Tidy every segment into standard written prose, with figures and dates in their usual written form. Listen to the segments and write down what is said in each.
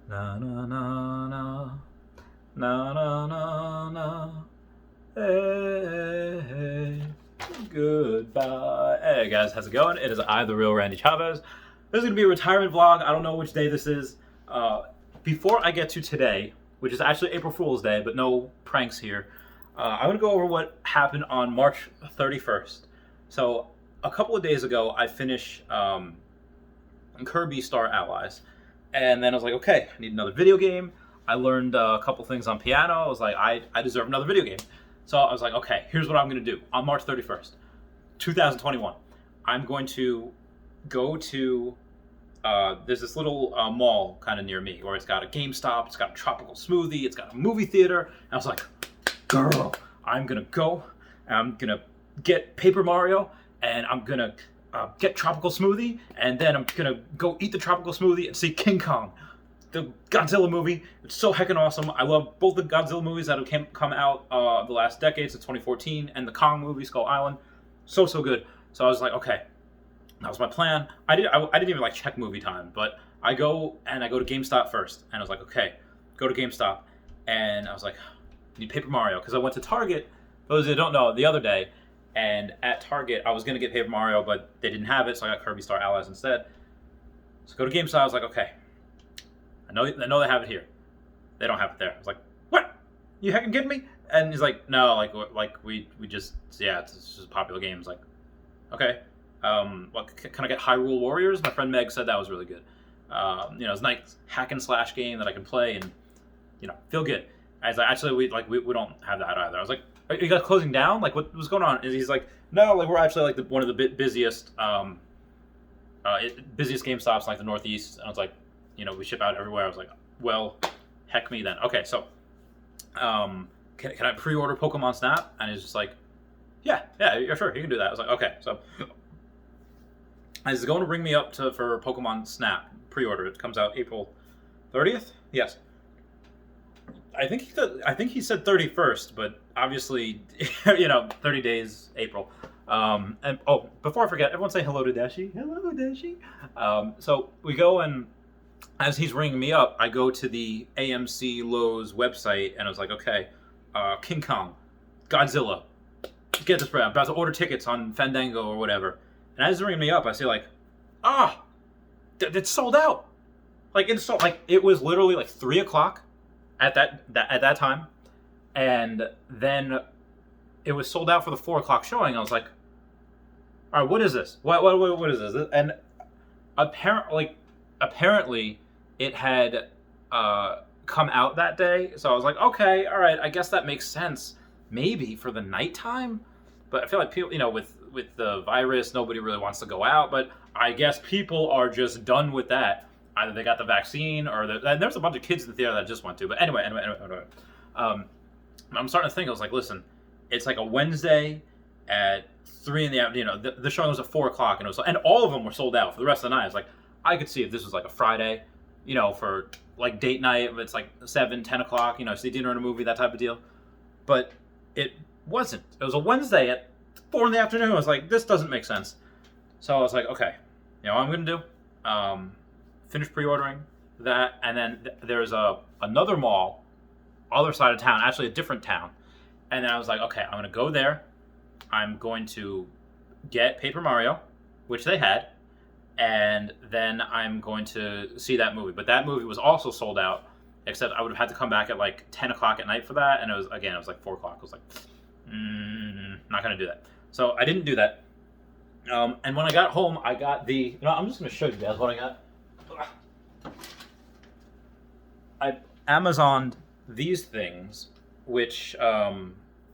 Na na na na na na na na. Hey, hey, goodbye. Hey guys, how's it going? It is I, the real Randy Chavez. This is gonna be a retirement vlog. I don't know which day this is. Before I get to today, which is actually April Fool's Day, but no pranks here. I'm gonna go over what happened on March 31st. So a couple of days ago, I finished Kirby Star Allies, and then I was like, okay, I need another video game. I learned a couple things on piano. I was like, I deserve another video game. So I was like, okay, here's what I'm going to do. On March 31st, 2021, I'm going to go to, there's this little mall kind of near me where it's got a GameStop, it's got a tropical smoothie, it's got a movie theater. And I was like, girl, I'm going to go, and I'm going to get Paper Mario, and I'm going to get tropical smoothie, and then I'm going to go eat the tropical smoothie and see King Kong, the Godzilla movie. It's so heckin' awesome. I love both the Godzilla movies that have come out the last decade since 2014, and the Kong movie, Skull Island. So good. So I was like, okay, that was my plan. I didn't even like check movie time, but I go to GameStop first, and I was like, okay, go to GameStop, and I was like, I need Paper Mario, because I went to Target. Those that don't know, the other day, and at Target I was gonna get Paper Mario, but they didn't have it, so I got Kirby Star Allies instead. So go to GameStop. I was like, okay, I know they have it here. They don't have it there. I was like, what? You heckin' kidding me? And he's like, no, we just, yeah, it's just a popular game. It's like, okay, what, can I get Hyrule Warriors? My friend Meg said that was really good. It's a nice hack and slash game that I can play and feel good. I was like, actually, we don't have that either. I was like, are you guys closing down? Like, what's going on? And he's like, no, like we're actually like one of the busiest busiest GameStops in like the Northeast. And I was like, we ship out everywhere. I was like, well, heck me then. Okay, so can I pre-order Pokemon Snap? And he's just like, yeah, sure, you can do that. I was like, okay, so he's going to bring me up for Pokemon Snap pre-order. It comes out April 30th. Yes. I think he said 31st, but obviously, 30 days April. And before I forget, everyone say hello to Dashi. Hello, Dashi. So we go, and as he's ringing me up, I go to the AMC Lowe's website, and I was like, okay, King Kong, Godzilla, get this right. I'm about to order tickets on Fandango or whatever. And as he's ringing me up, I see like, it's sold out. Like it was literally like 3:00 at that time, and then it was sold out for the 4:00 showing. I was like, all right, what is this? What is this? And apparently it had come out that day, so I was like, okay, all right, I guess that makes sense, maybe for the nighttime. But I feel like people, with the virus, nobody really wants to go out. But I guess people are just done with that. Either they got the vaccine, or and there's a bunch of kids in the theater that just went to. But anyway. I'm starting to think. I was like, listen, it's like a Wednesday at 3 in the afternoon. The showing was at 4:00, and all of them were sold out for the rest of the night. I was like, I could see if this was like a Friday, for like date night. If it's like 7, 10 o'clock, see dinner and a movie, that type of deal. But it wasn't. It was a Wednesday at 4 in the afternoon. I was like, this doesn't make sense. So I was like, okay, what I'm gonna do? Finish pre-ordering that, and then there's another mall, other side of town, actually a different town. And then I was like, okay, I'm gonna go there. I'm going to get Paper Mario, which they had, and then I'm going to see that movie. But that movie was also sold out, except I would have had to come back at like 10 o'clock at night for that, and it was like 4:00. I was like, not gonna do that. So I didn't do that. And when I got home, I got I'm just gonna show you guys what I got. I Amazoned these things, which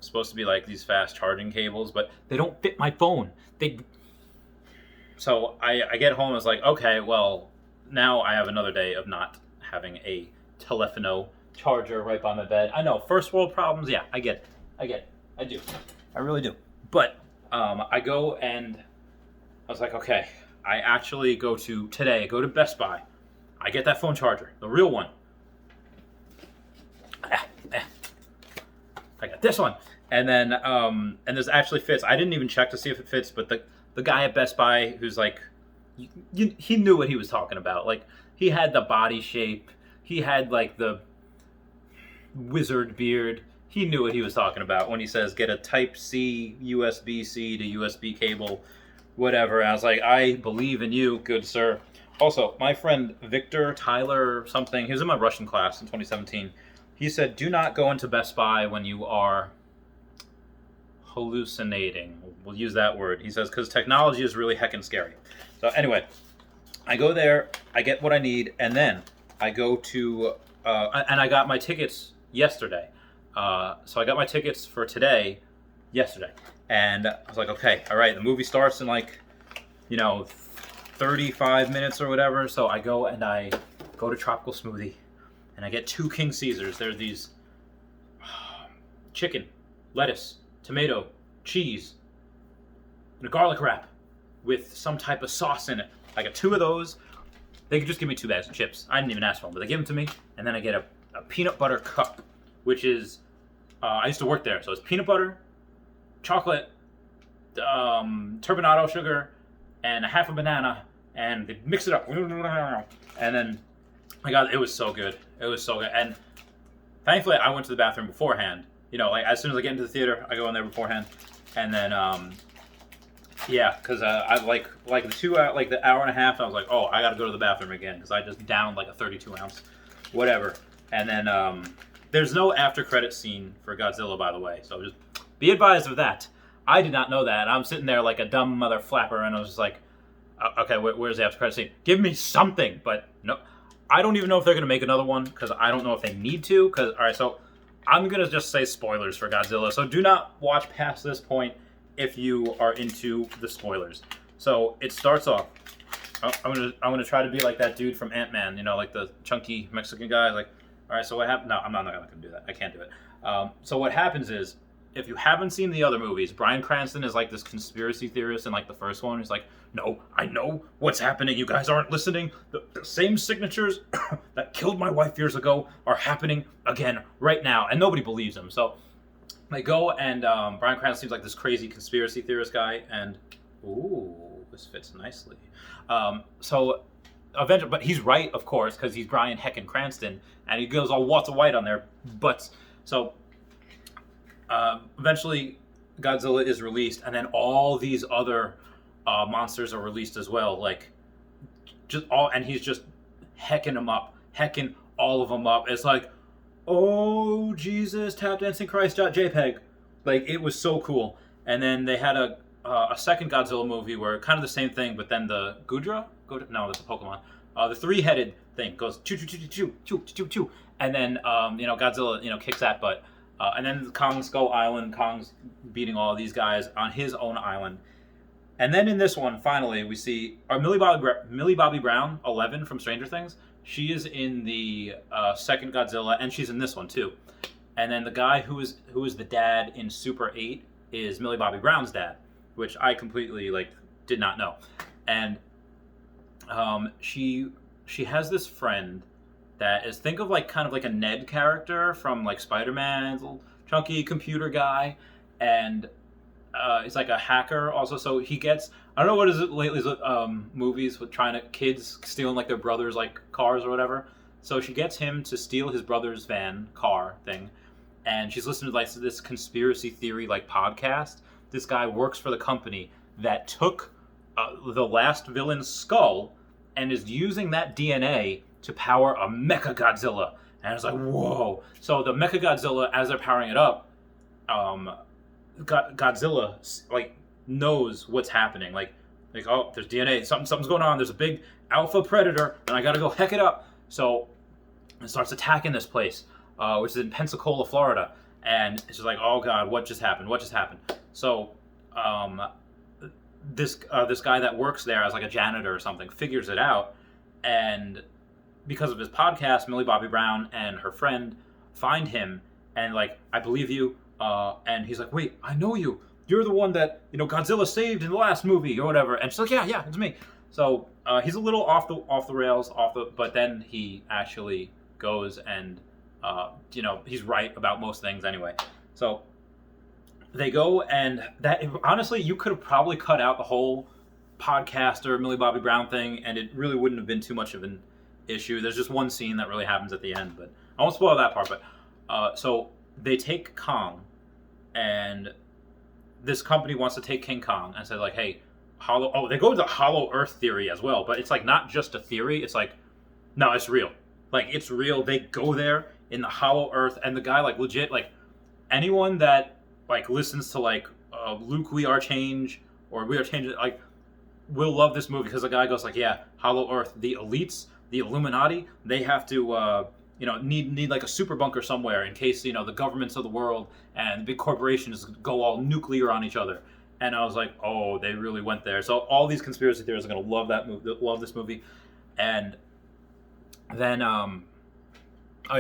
supposed to be like these fast charging cables, but they don't fit my phone. So I get home. I was like, okay, well, now I have another day of not having a Telephono charger right by my bed. I know, first world problems. Yeah, I get it. I do. I really do. But I go, and I was like, okay, I actually go to Best Buy. I get that phone charger, the real one. I got this one. And then, and this actually fits. I didn't even check to see if it fits, but the guy at Best Buy who's like, he knew what he was talking about. Like, he had the body shape. He had like the wizard beard. He knew what he was talking about when he says get a Type C USB-C to USB cable, whatever. And I was like, I believe in you, good sir. Also, my friend Victor Tyler something, he was in my Russian class in 2017. He said, do not go into Best Buy when you are hallucinating. We'll use that word. He says, because technology is really heckin' scary. So anyway, I go there, I get what I need, and then I go to, and I got my tickets yesterday. So I got my tickets for today yesterday. And I was like, okay, all right, the movie starts in 35 minutes or whatever. So I go and I go to Tropical Smoothie and I get 2 King Caesars. They're these chicken, lettuce, tomato, cheese, and a garlic wrap with some type of sauce in it. I got 2 of those. They could just give me 2 bags of chips. I didn't even ask for them, but they give them to me. And then I get a peanut butter cup, which is, I used to work there. So it's peanut butter, chocolate, turbinado sugar, and a half a banana, and they mix it up. And then it was so good. It was so good. And thankfully, I went to the bathroom beforehand. As soon as I get into the theater, I go in there beforehand. And then, because I like the hour and a half, I was like, oh, I got to go to the bathroom again because I just downed like a 32-ounce, whatever. And then there's no after credit scene for Godzilla, by the way. So just be advised of that. I did not know that. I'm sitting there like a dumb mother flapper, and I was just like, okay, where's the after credit scene? Give me something. But no, I don't even know if they're going to make another one because I don't know if they need to. All right, so I'm going to just say spoilers for Godzilla. So do not watch past this point if you are into the spoilers. So it starts off. I'm gonna try to be like that dude from Ant-Man, like the chunky Mexican guy. Like, all right, so what happened? No, I'm not gonna do that. I can't do it. So what happens is, if you haven't seen the other movies, Bryan Cranston is like this conspiracy theorist in like the first one. He's like, no, I know what's happening. You guys aren't listening. The same signatures that killed my wife years ago are happening again right now, and nobody believes him. So they go, and Bryan Cranston seems like this crazy conspiracy theorist guy, and ooh, this fits nicely. So eventually, but he's right, of course, because he's Bryan heckin' Cranston, and he goes all Walter White on their butts. So eventually, Godzilla is released, and then all these other monsters are released as well, and he's just hecking all of them up. It's like, oh Jesus, tap dancing Christ.jpg. Like, it was so cool. And then they had a second Godzilla movie where kind of the same thing, but then the no, that's a Pokemon. The 3-headed thing goes choo choo choo choo choo choo choo, and then Godzilla kicks that butt. And then Kong Skull Island, Kong's beating all of these guys on his own island. And then in this one, finally, we see Millie Bobby Brown, 11 from Stranger Things. She is in the second Godzilla, and she's in this one too. And then the guy who is the dad in Super 8 is Millie Bobby Brown's dad, which I completely did not know. And she has this friend that is, think of kind of like a Ned character from Spider-Man, little chunky computer guy, and he's like a hacker also. So he gets, I don't know what is it lately, movies with kids stealing their brother's cars or whatever. So she gets him to steal his brother's car thing, and she's listening to this conspiracy theory podcast. This guy works for the company that took the last villain's skull and is using that DNA to power a Mecha Godzilla. And it's like, whoa. So the Mecha Godzilla, as they're powering it up, Godzilla knows what's happening. Oh, there's DNA. Something's going on. There's a big alpha predator, and I gotta go heck it up. So it starts attacking this place, which is in Pensacola, Florida. And it's just like, oh God, what just happened? So this guy that works there as a janitor or something figures it out, and because of his podcast, Millie Bobby Brown and her friend find him, and I believe you, and he's like, wait, I know you. You're the one that Godzilla saved in the last movie or whatever. And she's like, yeah, it's me. So he's a little off the rails, but then he actually goes and he's right about most things anyway. So they go, and that, honestly, you could have probably cut out the whole podcaster Millie Bobby Brown thing, and it really wouldn't have been too much of an issue. There's just one scene that really happens at the end, but I won't spoil that part. But so they take Kong, and this company wants to take King Kong and say like, hey, Hollow. Oh, they go to the Hollow Earth theory as well, but it's like not just a theory. It's like, no, it's real. Like it's real. They go there in the Hollow Earth, and the guy like legit like anyone that like listens to like Luke We Are Change or We Are Change like will love this movie because the guy goes like, yeah, Hollow Earth, the elites, the Illuminati, they have to need like a super bunker somewhere in case the governments of the world and the big corporations go all nuclear on each other. And I was like, oh, they really went there. So all these conspiracy theorists are gonna love that movie, love this movie. And then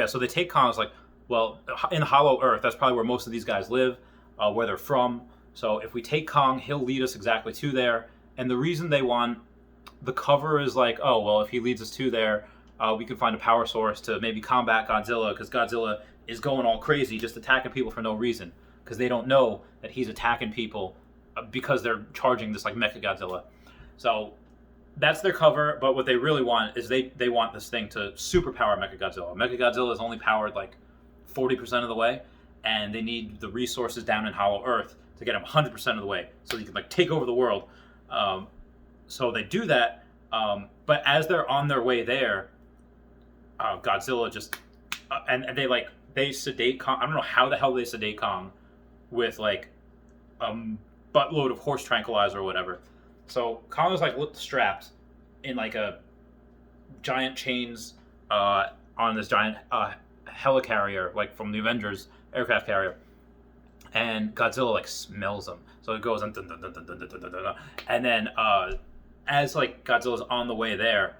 so they take Kong. It's like, well, in Hollow Earth, that's probably where most of these guys live, where they're from. So if we take Kong, he'll lead us exactly to there. And the reason they want the cover is like, oh, well, if he leads us to there, we can find a power source to maybe combat Godzilla, because Godzilla is going all crazy, just attacking people for no reason, because they don't know that he's attacking people because they're charging this like Mecha Godzilla. So that's their cover, but what they really want is they want this thing to superpower Mecha Godzilla. Mecha Godzilla is only powered like 40% of the way, and they need the resources down in Hollow Earth to get him 100% of the way, so he can like take over the world. So they do that, but as they're on their way there, Godzilla just and they sedate Kong. I don't know how the hell they sedate Kong with like a buttload of horse tranquilizer or whatever. So Kong is like strapped in like a giant chains on this giant helicarrier, like from the Avengers aircraft carrier, and Godzilla like smells him. So it goes and and then as like Godzilla's on the way there,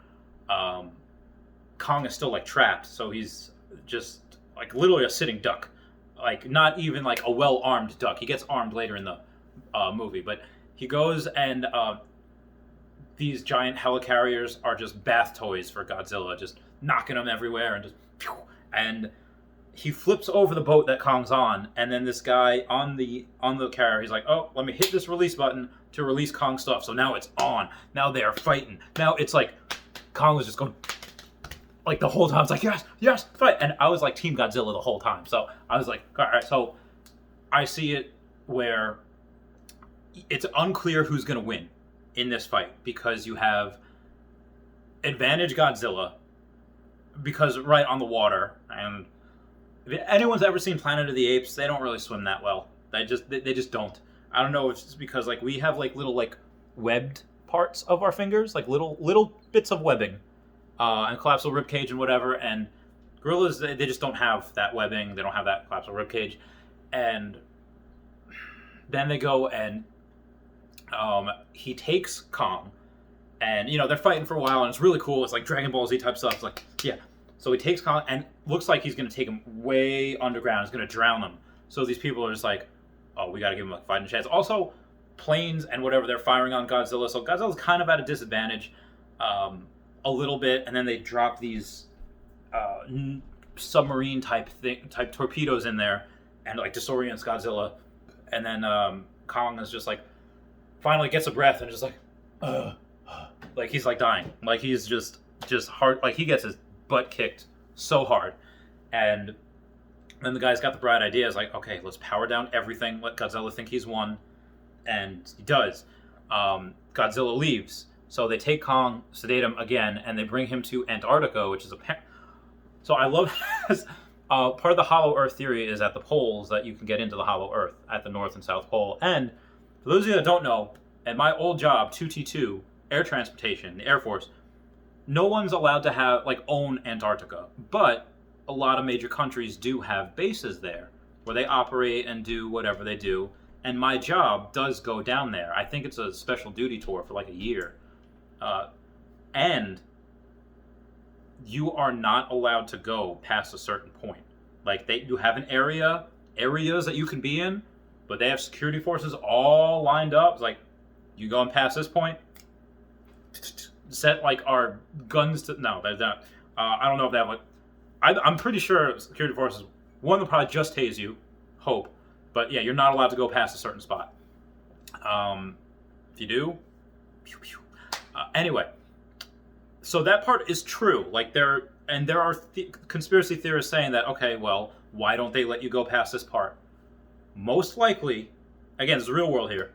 Kong is still like trapped. So he's just like literally a sitting duck, like not even like a well-armed duck. He gets armed later in the movie, but he goes and these giant helicarriers are just bath toys for Godzilla, just knocking him everywhere and just and he flips over the boat that Kong's on, and then this guy on the carrier, he's like, oh, let me hit this release button to release Kong's stuff. So now it's on. Now they are fighting. Now it's like Kong was just going like the whole time. It's like, yes, fight. And I was like Team Godzilla the whole time. So I was like, all right. So I see it where it's unclear who's going to win in this fight, because you have advantage Godzilla because right on the water, and if anyone's ever seen Planet of the Apes, they don't really swim that well. They just don't. I don't know if it's just because like we have like little like webbed parts of our fingers, like little bits of webbing, and collapsible rib cage and whatever. And gorillas, they just don't have that webbing. They don't have that collapsible rib cage. And then they go and he takes Kong, and they're fighting for a while, and it's really cool. It's like Dragon Ball Z type stuff. It's like, yeah. So he takes Kong, and looks like he's going to take him way underground. He's going to drown him. So these people are just like, oh, we got to give him a fighting chance. Also, planes and whatever, they're firing on Godzilla. So Godzilla's kind of at a disadvantage a little bit. And then they drop these submarine type torpedoes in there and like disorients Godzilla. And then Kong is just like, finally gets a breath and just like, like he's like dying. Like he's just hard. Like he gets his butt kicked so hard, and then the guy's got the bright idea. Is like, okay, let's power down everything, let Godzilla think he's won, and he does. Godzilla leaves, so they take Kong, sedate him again, and they bring him to Antarctica, which is so I love this. Part of the Hollow Earth theory is at the poles that you can get into the Hollow Earth at the North and South Pole. And for those of you that don't know, at my old job, 2T2 air transportation, the Air Force, no one's allowed to have own Antarctica, but a lot of major countries do have bases there where they operate and do whatever they do. And my job does go down there. I think it's a special duty tour for like a year. And you are not allowed to go past a certain point. You have an areas that you can be in, but they have security forces all lined up. It's like, you going past this point, set our guns to, no, they're not. I don't know if they have I'm pretty sure security forces, one will probably just tase you, hope, but yeah, you're not allowed to go past a certain spot. If you do, pew, pew. Anyway, So that part is true. Like there are conspiracy theorists saying that, okay, well, why don't they let you go past this part? Most likely, again, it's the real world here.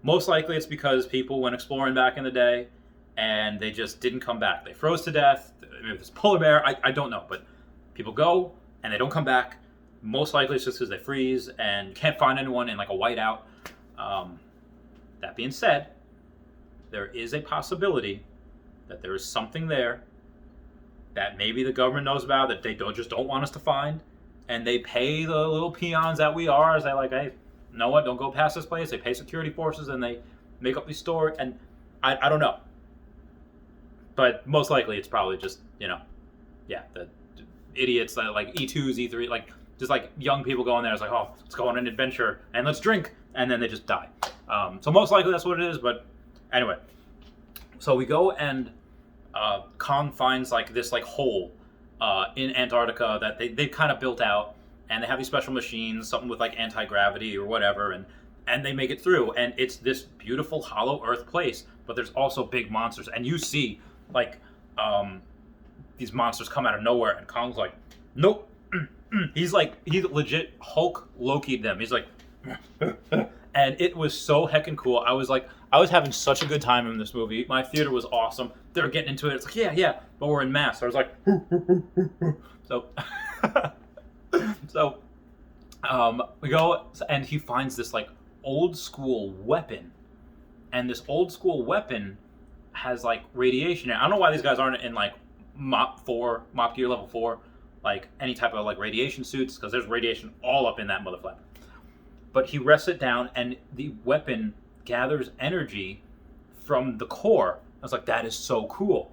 Most likely, it's because people went exploring back in the day, and they just didn't come back. They froze to death. Maybe it's polar bear. I don't know, but people go and they don't come back. Most likely, it's just because they freeze and can't find anyone in like a whiteout. That being said, there is a possibility that there is something there that maybe the government knows about that they don't want us to find, and they pay the little peons that we are as they like, hey, you know what? Don't go past this place. They pay security forces and they make up these stories, and I don't know, but most likely it's probably just the idiots that like E2s, E3, like just like young people go in there. It's like, oh, let's go on an adventure and let's drink, and then they just die. So most likely that's what it is. But anyway, so we go and Kong finds like this like hole in Antarctica that they kind of built out, and they have these special machines, something with like anti-gravity or whatever, and they make it through, and it's this beautiful hollow earth place, but there's also big monsters, and you see like these monsters come out of nowhere, and Kong's like, nope. He's legit Hulk Loki'd them. He's like, and it was so heckin' cool. I was having such a good time in this movie. My theater was awesome. They were getting into it. It's like, yeah, but we're in mass. So I was like, so we go, and he finds this like old school weapon, and this old school weapon has like radiation. I don't know why these guys aren't in like Mop Gear level 4, like any type of like radiation suits, because there's radiation all up in that motherfucker. But he rests it down, and the weapon gathers energy from the core. I was like, that is so cool.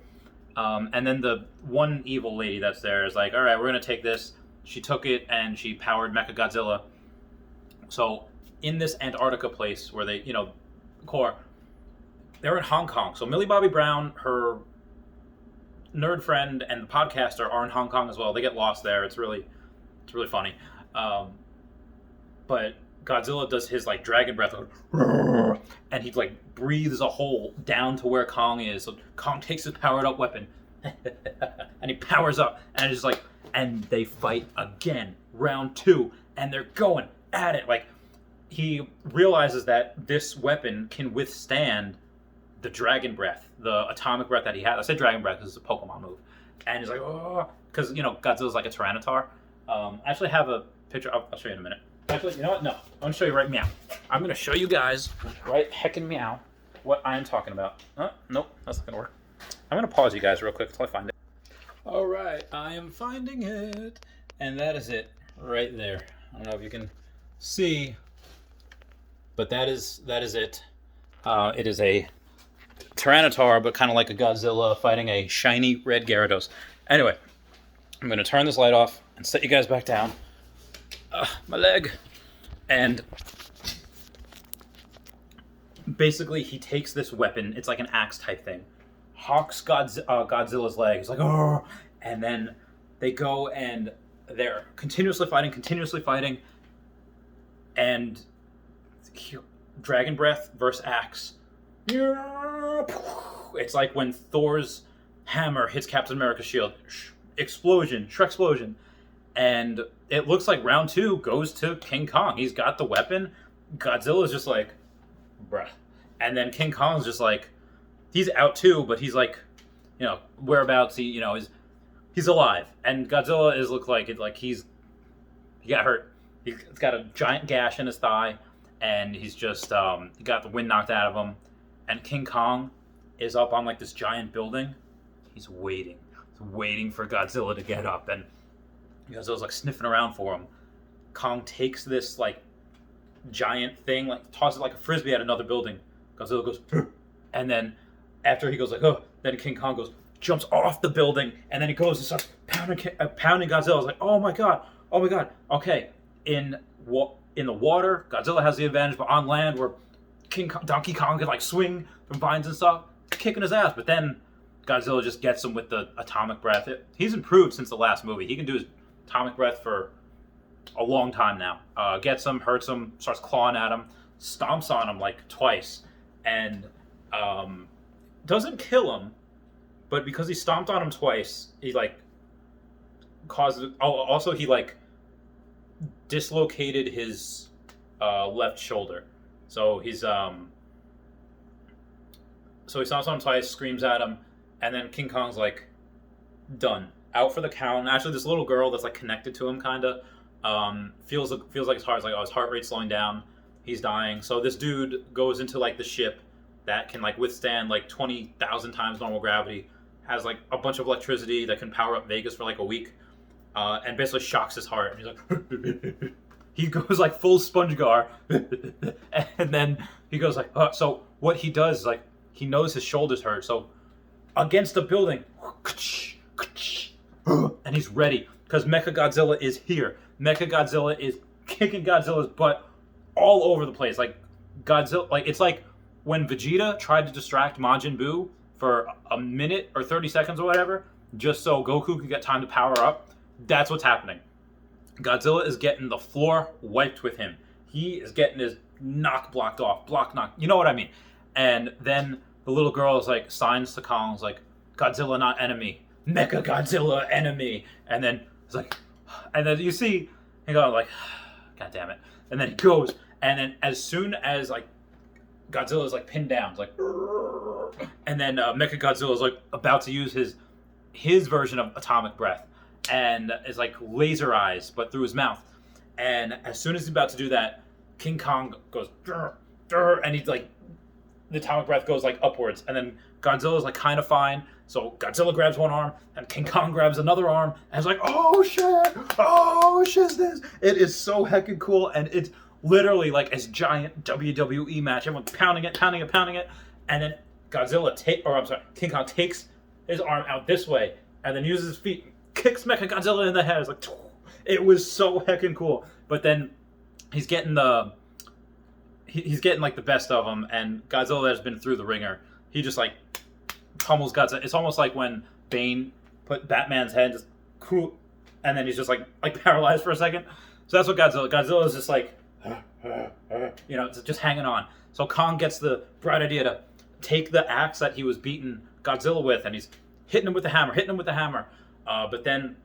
And then the one evil lady that's there is like, all right, we're going to take this. She took it, and she powered Mechagodzilla. So in this Antarctica place where they, core, they're in Hong Kong. So Millie Bobby Brown, her nerd friend, and the podcaster are in Hong Kong as well. They get lost there. It's really funny. But Godzilla does his like dragon breath, and he like breathes a hole down to where Kong is. So Kong takes his powered up weapon, and he powers up, and it's just like, and they fight again, round 2, and they're going at it. Like, he realizes that this weapon can withstand the dragon breath, the atomic breath that he had. I said dragon breath because it's a Pokemon move, and he's like, oh, because Godzilla's like a Tyranitar. I actually have a picture. I'll show you in a minute. Actually, you know what? No, I'm going to show you right meow. I'm going to show you guys right heckin' meow what I am talking about. Nope, that's not going to work. I'm going to pause you guys real quick until I find it. All right, I am finding it. And that is it right there. I don't know if you can see, but that is it. It is a Tyranitar, but kind of like a Godzilla fighting a shiny red Gyarados. Anyway, I'm going to turn this light off and set you guys back down. My leg. And basically he takes this weapon, it's like an axe type thing, hawks Godzilla's leg. He's like, oh, and then they go and they're continuously fighting, and dragon breath versus axe. It's like when Thor's hammer hits Captain America's shield. Shrek-splosion. And it looks like round 2 goes to King Kong. He's got the weapon. Godzilla's just like, bruh. And then King Kong's just like, he's out too, but he's like, whereabouts he alive. And Godzilla looks like he got hurt. He's got a giant gash in his thigh, and he's just he got the wind knocked out of him. And King Kong is up on like this giant building. He's waiting for Godzilla to get up, and Godzilla's like sniffing around for him. Kong takes this like giant thing, like tosses it like a frisbee at another building. Godzilla goes, and then after he goes like, oh, then King Kong jumps off the building, and then he goes and starts pounding Godzilla. I was like, oh my god. Okay, in the water, Godzilla has the advantage, but on land, where Donkey Kong can like swing from vines and stuff, kicking his ass. But then Godzilla just gets him with the atomic breath. He's improved since the last movie. He can do his atomic breath for a long time now. Gets him, hurts him, starts clawing at him, stomps on him like twice, and doesn't kill him, but because he stomped on him twice, he like caused. Oh, also he like dislocated his left shoulder. So he's so he stomps on him twice, screams at him, and then King Kong's like done, out for the count. And actually, this little girl that's like connected to him, kind of feels like his heart's like, oh, his heart rate's slowing down. He's dying. So this dude goes into like the ship that can like withstand like 20,000 times normal gravity, has like a bunch of electricity that can power up Vegas for like a week, and basically shocks his heart. And he's like, he goes like full SpongeGar, and then he goes like, oh. So what he does is like he knows his shoulders hurt, so against the building, and he's ready because Mechagodzilla is here. Mechagodzilla is kicking Godzilla's butt all over the place. Like Godzilla, like it's like when Vegeta tried to distract Majin Buu for a minute or 30 seconds or whatever, just so Goku could get time to power up. That's what's happening. Godzilla is getting the floor wiped with him. He is getting his knock blocked off. Block knock. You know what I mean? And then the little girl is like, signs to Kong, is like, Godzilla not enemy. Mecha Godzilla enemy. And then it's like, and then you see, he goes like, God damn it. And then he goes, and then as soon as like Godzilla is like pinned down, it's like, and then Mecha Godzilla is like about to use his version of atomic breath, and is like laser eyes, but through his mouth. And as soon as he's about to do that, King Kong goes, and he's like, the atomic breath goes like upwards, and then Godzilla's like kind of fine. So Godzilla grabs one arm, and King Kong grabs another arm, and it's like, oh shit, this. It is so heckin' cool, and it's literally like this giant WWE match. Everyone's pounding it, and then King Kong takes his arm out this way, and then uses his feet, kicks Mechagodzilla in the head. It's like, it was so heckin' cool. But then he's getting like the best of him, and Godzilla has been through the ringer. He just like pummels Godzilla. It's almost like when Bane put Batman's head just and then he's just like paralyzed for a second. So that's what Godzilla is just like, you know, just hanging on. So Kong gets the bright idea to take the axe that he was beating Godzilla with, and he's hitting him with the hammer. But then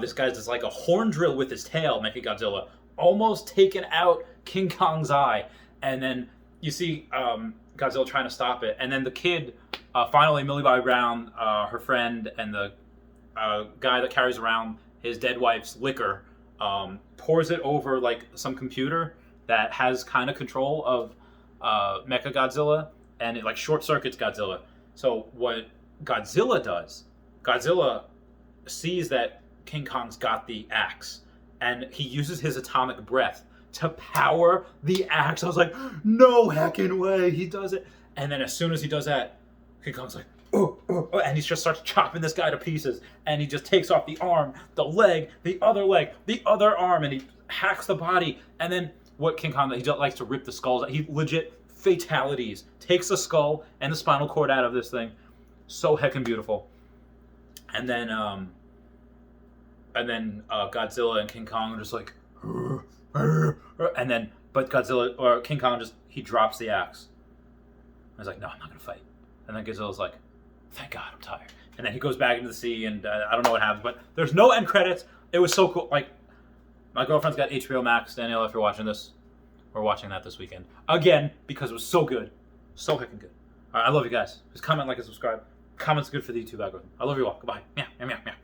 this guy's just like a horn drill with his tail, making Godzilla, almost taking out King Kong's eye. And then you see Godzilla trying to stop it. And then the kid, finally, Millie Bobby Brown, her friend, and the guy that carries around his dead wife's liquor, pours it over like some computer that has kind of control of Mechagodzilla, and it like short circuits Godzilla. So what Godzilla does, Godzilla sees that King Kong's got the axe, and he uses his atomic breath to power the axe. I was like, no heckin' way, he does it. And then as soon as he does that, King Kong's like, oh, and he just starts chopping this guy to pieces, and he just takes off the arm, the leg, the other arm, and he hacks the body. And then what King Kong, he just likes to rip the skulls out. He legit fatalities, takes the skull and the spinal cord out of this thing. So heckin' beautiful. And then Godzilla and King Kong are just like, and then, but Godzilla, or King Kong he drops the axe. He's like, no, I'm not gonna fight. And then Godzilla's like, thank God, I'm tired. And then he goes back into the sea, and I don't know what happens, but there's no end credits. It was so cool. Like, my girlfriend's got HBO Max. Danielle, if you're watching this, we're watching that this weekend again because it was so good, so heckin' good. All right, I love you guys. Just comment, like, and subscribe. Comment's good for the YouTube algorithm. I love you all. Goodbye. Meow, meow, meow, meow.